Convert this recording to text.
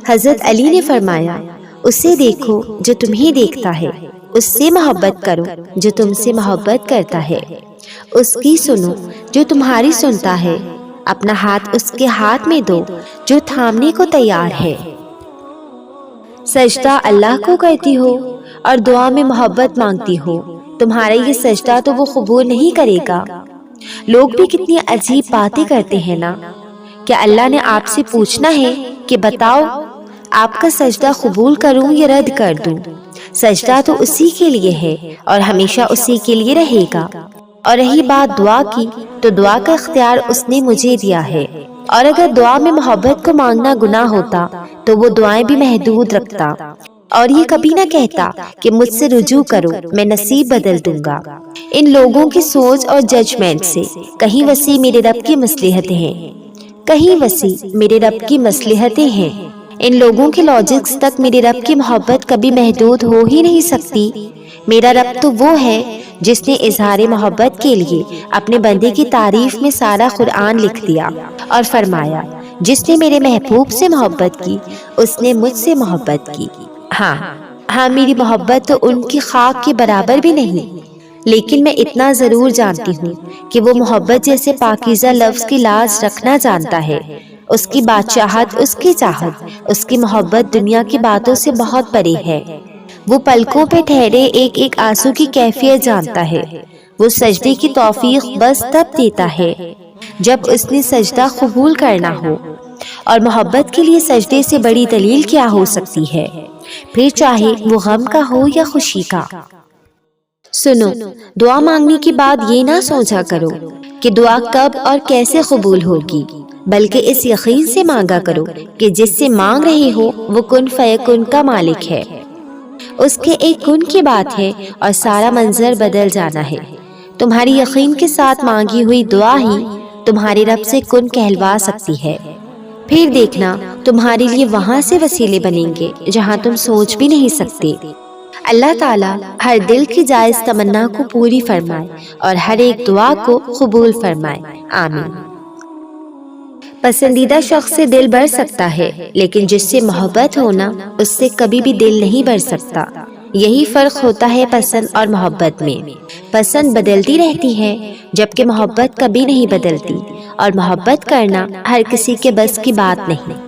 حضرت علی نے فرمایا، اسے دیکھو جو تمہیں دیکھتا ہے، اس سے محبت کرو جو تم سے محبت کرتا ہے، اس کی سنو جو تمہاری سنتا ہے، اپنا ہاتھ اس کے ہاتھ میں دو جو تھامنے کو تیار ہے۔ سجدہ اللہ کو کرتی ہو اور دعا میں محبت مانگتی ہو، تمہارا یہ سجدہ تو وہ قبول نہیں کرے گا۔ لوگ بھی کتنی عجیب باتیں کرتے ہیں نا۔ کیا اللہ نے آپ سے پوچھنا ہے کہ بتاؤ آپ کا سجدہ قبول کروں یا رد کر دوں؟ سجدہ تو اسی کے لیے ہے اور ہمیشہ اسی کے لیے رہے گا۔ اور رہی بات دعا کی، تو دعا کا اختیار اس نے مجھے دیا ہے، اور اگر دعا میں محبت کو مانگنا گناہ ہوتا تو وہ دعائیں بھی محدود رکھتا، اور یہ کبھی نہ کہتا کہ مجھ سے رجوع کرو میں نصیب بدل دوں گا۔ ان لوگوں کی سوچ اور ججمنٹ سے کہیں وسیع میرے رب کی مصلحتیں ہیں، کہیں وسیع میرے رب کی مصلحتیں ہیں۔ ان لوگوں کے لاجکس تک میرے رب کی محبت کبھی محدود ہو ہی نہیں سکتی۔ میرا رب تو وہ ہے جس نے اظہار محبت کے لیے اپنے بندے کی تعریف میں سارا قرآن لکھ دیا اور فرمایا، جس نے میرے محبوب سے محبت کی اس نے مجھ سے محبت کی۔ ہاں میری محبت تو ان کی خاک کے برابر بھی نہیں، لیکن میں اتنا ضرور جانتی ہوں کہ وہ محبت جیسے پاکیزہ لفظ کی لاز رکھنا جانتا ہے۔ اس کی بادشاہت، اس کی چاہت، اس کی محبت دنیا کی باتوں سے بہت پرے ہے۔ وہ پلکوں پہ ٹھہرے ایک ایک آنسو کی کیفیت جانتا ہے۔ وہ سجدے کی توفیق بس تب دیتا ہے جب اس نے سجدہ قبول کرنا ہو، اور محبت کے لیے سجدے سے بڑی دلیل کیا ہو سکتی ہے، پھر چاہے وہ غم کا ہو یا خوشی کا۔ سنو، دعا مانگنے کے بعد یہ نہ سوچا کرو کہ دعا کب اور کیسے قبول ہوگی، بلکہ اس یقین سے مانگا کرو کہ جس سے مانگ رہے ہو وہ کن فیکن کا مالک ہے۔ اس کے ایک کن کی بات ہے اور سارا منظر بدل جانا ہے۔ تمہاری یقین کے ساتھ مانگی ہوئی دعا ہی تمہارے رب سے کن کہلوا سکتی ہے۔ پھر دیکھنا تمہارے لیے وہاں سے وسیلے بنیں گے جہاں تم سوچ بھی نہیں سکتے۔ اللہ تعالیٰ ہر دل کی جائز تمنا کو پوری فرمائے اور ہر ایک دعا کو قبول فرمائے، آمین۔ پسندیدہ شخص سے دل بڑھ سکتا ہے، لیکن جس سے محبت ہونا اس سے کبھی بھی دل نہیں بڑھ سکتا۔ یہی فرق ہوتا ہے پسند اور محبت میں۔ پسند بدلتی رہتی ہے جبکہ محبت کبھی نہیں بدلتی، اور محبت کرنا ہر کسی کے بس کی بات نہیں۔